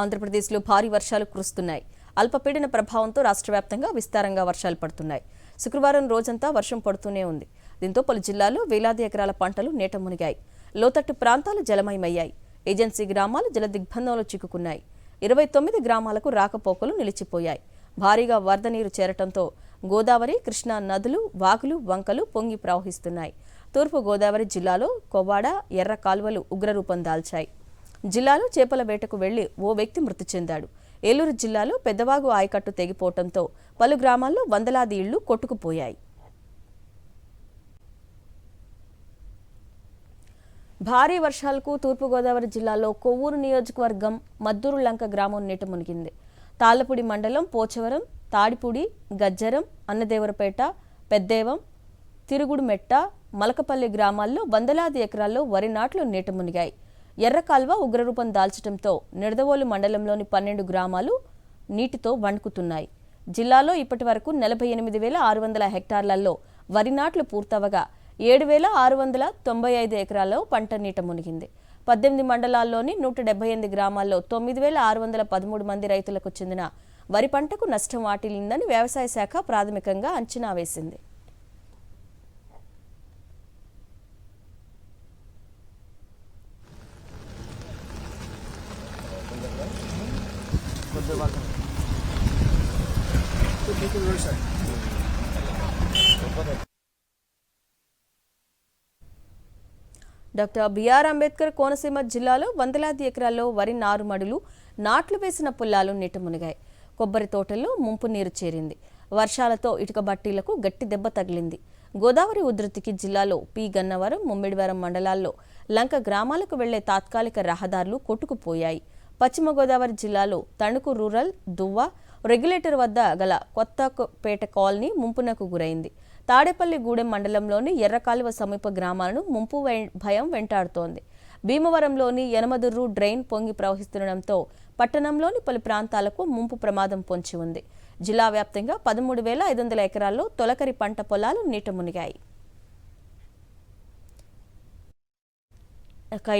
ఆంధ్రప్రదేశ్లో భారీ వర్షాలు కురుస్తున్నాయి. అల్పపీడన ప్రభావంతో రాష్ట్ర వ్యాప్తంగా విస్తారంగా వర్షాలు పడుతున్నాయి. శుక్రవారం రోజంతా వర్షం పడుతూనే ఉంది. దీంతో పలు జిల్లాల్లో వేలాది ఎకరాల పంటలు నీట మునిగాయి. లోతట్టు ప్రాంతాలు జలమయమయ్యాయి. ఏజెన్సీ గ్రామాలు జలదిగ్బంధంలో చిక్కుకున్నాయి. 29 గ్రామాలకు రాకపోకలు నిలిచిపోయాయి. భారీగా వరద నీరు చేరటంతో గోదావరి, కృష్ణా నదులు, వాగులు, వంకలు పొంగి ప్రవహిస్తున్నాయి. తూర్పు గోదావరి జిల్లాలో కొవ్వాడ, ఎర్ర కాలువలు ఉగ్రరూపం దాల్చాయి. జిల్లాలో చేపల వేటకు వెళ్లి ఓ వ్యక్తి మృతి చెందాడు. ఏలూరు జిల్లాలో పెద్దవాగు ఆయకట్టు తెగిపోవడంతో పలు గ్రామాల్లో వందలాది ఇళ్లు కొట్టుకుపోయాయి. భారీ వర్షాలకు తూర్పుగోదావరి జిల్లాలో కొవ్వూరు నియోజకవర్గం మద్దూరు లంక గ్రామం నీట మునిగింది. తాళ్లపూడి మండలం పోచవరం, తాడిపూడి, గజ్జరం, అన్నదేవరపేట, పెద్దేవం, తిరుగుడుమెట్ట, మలకపల్లి గ్రామాల్లో వందలాది ఎకరాల్లో వరి నాట్లు నీట మునిగాయి. ఎర్రకాల్వ ఉగ్రరూపం దాల్చడంతో నిడదవోలు మండలంలోని 12 గ్రామాలు నీటితో వణుకుతున్నాయి. జిల్లాలో ఇప్పటి వరకు 48,600 హెక్టార్లలో వరి నాట్లు పూర్తవగా 7,695 ఎకరాల్లో పంట నీట మునిగింది. 18 మండలాల్లోని 178 గ్రామాల్లో 9,613 మంది రైతులకు చెందిన వరి పంటకు నష్టం వాటిల్లిందని వ్యవసాయ శాఖ ప్రాథమికంగా అంచనా వేసింది. డాక్టర్ బిఆర్ అంబేద్కర్ కోనసీమ జిల్లాలో వందలాది ఎకరాల్లో వరి నారుమడులు, నాట్లు వేసిన పొలాలు నీట మునిగాయి. కొబ్బరి తోటల్లో ముంపు నీరు చేరింది. వర్షాలతో ఇటుక బట్టీలకు గట్టి దెబ్బ తగిలింది. గోదావరి ఉధృతికి జిల్లాలో పి గన్నవరం, ముమ్మిడివరం మండలాల్లో లంక గ్రామాలకు వెళ్లే తాత్కాలిక రహదారులు కొట్టుకుపోయాయి. పశ్చిమ గోదావరి జిల్లాలో తణుకు రూరల్, దువ్వ, రెగ్యులేటర్ వద్ద గల కొత్తపేట కాలనీ ముంపునకు గురైంది. తాడేపల్లిగూడెం మండలంలోని ఎర్రకాలువ సమీప గ్రామాలను ముంపు భయం వెంటాడుతోంది. భీమవరంలోని యనమదుర్రు డ్రైన్ పొంగి ప్రవహిస్తుండటంతో పట్టణంలోని పలు ప్రాంతాలకు ముంపు ప్రమాదం పొంచి ఉంది. జిల్లా వ్యాప్తంగా 13,500 ఎకరాల్లో తొలకరి పంట పొలాలు నీట మునిగాయి.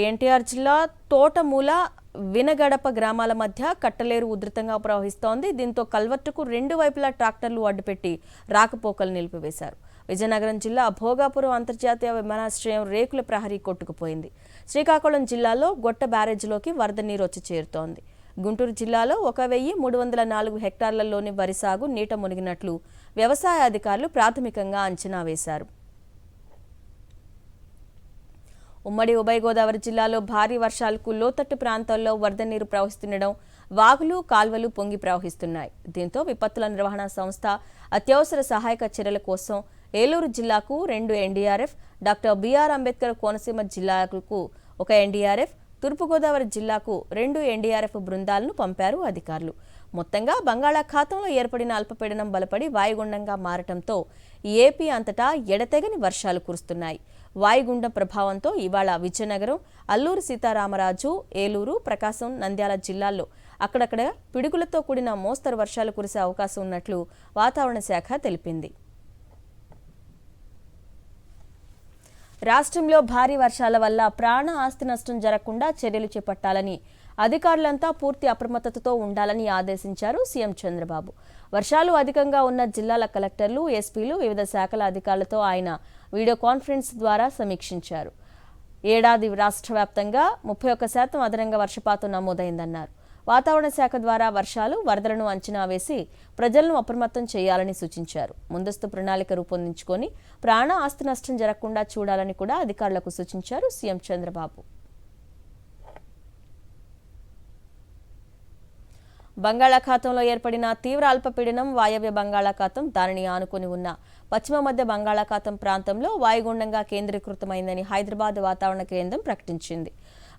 ఎన్టీఆర్ జిల్లా తోటమూల, వినగడప గ్రామాల మధ్య కట్టలేరు ఉధృతంగా ప్రవహిస్తోంది. దీంతో కల్వర్టుకు 2 వైపులా ట్రాక్టర్లు అడ్డుపెట్టి రాకపోకలు నిలిపివేశారు. విజయనగరం జిల్లా భోగాపురం అంతర్జాతీయ విమానాశ్రయం రేకుల ప్రహరీ కొట్టుకుపోయింది. శ్రీకాకుళం జిల్లాలో గొట్ట బ్యారేజ్లోకి వరద నీరు వచ్చి చేరుతోంది. గుంటూరు జిల్లాలో 1,304 హెక్టార్లలోని వరి సాగు నీట మునిగినట్లు వ్యవసాయ అధికారులు ప్రాథమికంగా అంచనా వేశారు. ఉమ్మడి ఉభయ గోదావరి జిల్లాలో భారీ వర్షాలకు లోతట్టు ప్రాంతాల్లో వరద నీరు ప్రవహిస్తుండడం, వాగులు, కాల్వలు పొంగి ప్రవహిస్తున్నాయి. దీంతో విపత్తుల నిర్వహణ సంస్థ అత్యవసర సహాయక చర్యల కోసం ఏలూరు జిల్లాకు 2 NDRF, doctor BR Ambedkar Konaseema జిల్లాకు 1 ఎన్డీఆర్ఎఫ్, తూర్పుగోదావరి జిల్లాకు 2 ఎన్డీఆర్ఎఫ్ బృందాలను పంపారు అధికారులు. మొత్తంగా బంగాళాఖాతంలో ఏర్పడిన అల్పపీడనం బలపడి వాయుగుండంగా మారటంతో ఏపీ అంతటా ఎడతెగని వర్షాలు కురుస్తున్నాయి. వాయుగుండం ప్రభావంతో ఇవాళ విజయనగరం, అల్లూరు సీతారామరాజు, ఏలూరు, ప్రకాశం, నంద్యాల జిల్లాల్లో అక్కడక్కడ పిడుగులతో కూడిన మోస్తరు వర్షాలు కురిసే అవకాశం ఉన్నట్లు వాతావరణ శాఖ తెలిపింది. రాష్ట్రంలో భారీ వర్షాల వల్ల ప్రాణ ఆస్తి నష్టం జరగకుండా చర్యలు చేపట్టాలని అధికారులంతా పూర్తి అప్రమత్తతతో ఉండాలని ఆదేశించారు సీఎం చంద్రబాబు. వర్షాలు అధికంగా ఉన్న జిల్లాల కలెక్టర్లు, ఎస్పీలు, వివిధ శాఖల అధికారులతో ఆయన వీడియో కాన్ఫరెన్స్ ద్వారా సమీక్షించారు. ఏడాది రాష్ట్ర వ్యాప్తంగా 31% అదనంగా వర్షపాతం నమోదైందన్నారు. వాతావరణ శాఖ ద్వారా వర్షాలు, వరదలను అంచనా వేసి ప్రజలను అప్రమత్తం చేయాలని సూచించారు. ముందస్తు ప్రణాళిక రూపొందించుకొని ప్రాణ ఆస్తి నష్టం జరగకుండా చూడాలని కూడా అధికారులకు సూచించారు సీఎం చంద్రబాబు. బంగాళాఖాతంలో ఏర్పడిన తీవ్ర అల్పపీడనం వాయవ్య బంగాళాఖాతం, దానిని ఆనుకుని ఉన్న పశ్చిమ మధ్య బంగాళాఖాతం ప్రాంతంలో వాయుగుండంగా కేంద్రీకృతమైందని హైదరాబాద్ వాతావరణ కేంద్రం ప్రకటించింది.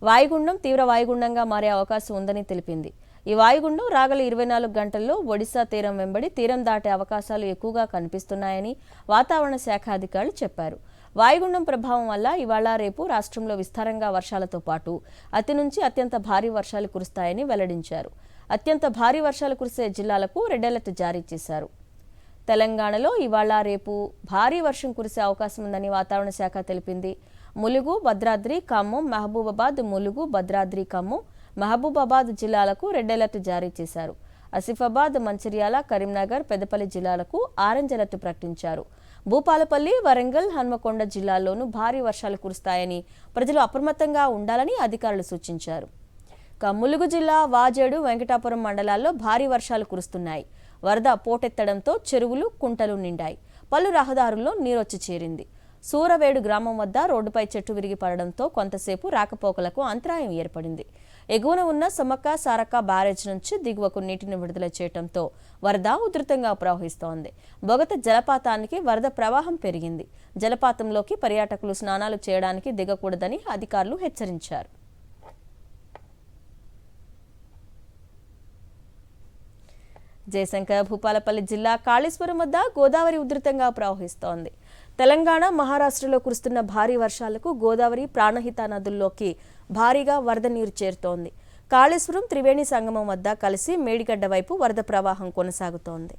వాయుగుండం తీవ్ర వాయుగుండంగా మారే అవకాశం ఉందని తెలిపింది. ఈ వాయుగుండం రాగల 24 గంటల్లో ఒడిశా తీరం వెంబడి తీరం దాటే అవకాశాలు ఎక్కువగా కనిపిస్తున్నాయని వాతావరణ శాఖ అధికారులు చెప్పారు. వాయుగుండం ప్రభావం వల్ల ఇవాళ, రేపు రాష్ట్రంలో విస్తారంగా వర్షాలతో పాటు అతి నుంచి అత్యంత భారీ వర్షాలు కురుస్తాయని వెల్లడించారు. అత్యంత భారీ వర్షాలు కురిసే జిల్లాలకు రెడ్ అలర్ట్ జారీ చేశారు. తెలంగాణలో ఇవాళ, రేపు భారీ వర్షం కురిసే అవకాశం ఉందని వాతావరణ శాఖ తెలిపింది. ములుగు, భద్రాద్రి, ఖమ్మం, మహబూబాబాద్, ములుగు, భద్రాద్రి, ఖమ్మం, మహబూబాబాద్ జిల్లాలకు రెడ్ అలర్ట్ జారీ చేశారు. ఆసిఫాబాద్, మంచిర్యాల, కరీంనగర్, పెద్దపల్లి జిల్లాలకు ఆరెంజ్ అలర్ట్ ప్రకటించారు. భూపాలపల్లి, వరంగల్, హన్మకొండ జిల్లాల్లోనూ భారీ వర్షాలు కురుస్తాయని ప్రజలు అప్రమత్తంగా ఉండాలని అధికారులు సూచించారు. ములుగు జిల్లా వాజేడు, వెంకటాపురం మండలాల్లో భారీ వర్షాలు కురుస్తున్నాయి. వరద పోటెత్తడంతో చెరువులు, కుంటలు నిండాయి. పలు రహదారుల్లో నీరొచ్చి చేరింది. సూరవేడు గ్రామం వద్ద రోడ్డుపై చెట్టు విరిగి పడడంతో కొంతసేపు రాకపోకలకు అంతరాయం ఏర్పడింది. ఎగువన ఉన్న సమ్మక్క సారక్క బ్యారేజ్ నుంచి దిగువకు నీటిని విడుదల చేయడంతో వరద ఉధృతంగా ప్రవహిస్తోంది. బొగత జలపాతానికి వరద ప్రవాహం పెరిగింది. జలపాతంలోకి పర్యాటకులు స్నానాలు చేయడానికి దిగకూడదని అధికారులు హెచ్చరించారు. జయశంకర్ భూపాలపల్లి జిల్లా కాళేశ్వరం వద్ద గోదావరి ఉధృతంగా ప్రవహిస్తోంది. తెలంగాణ, మహారాష్ట్రలో కురుస్తున్న భారీ వర్షాలకు గోదావరి, ప్రాణహిత నదుల్లోకి భారీగా వరద నీరు చేరుతోంది. కాళేశ్వరం త్రివేణి సంగమం వద్ద కలిసి మేడిగడ్డ వైపు వరద ప్రవాహం కొనసాగుతోంది.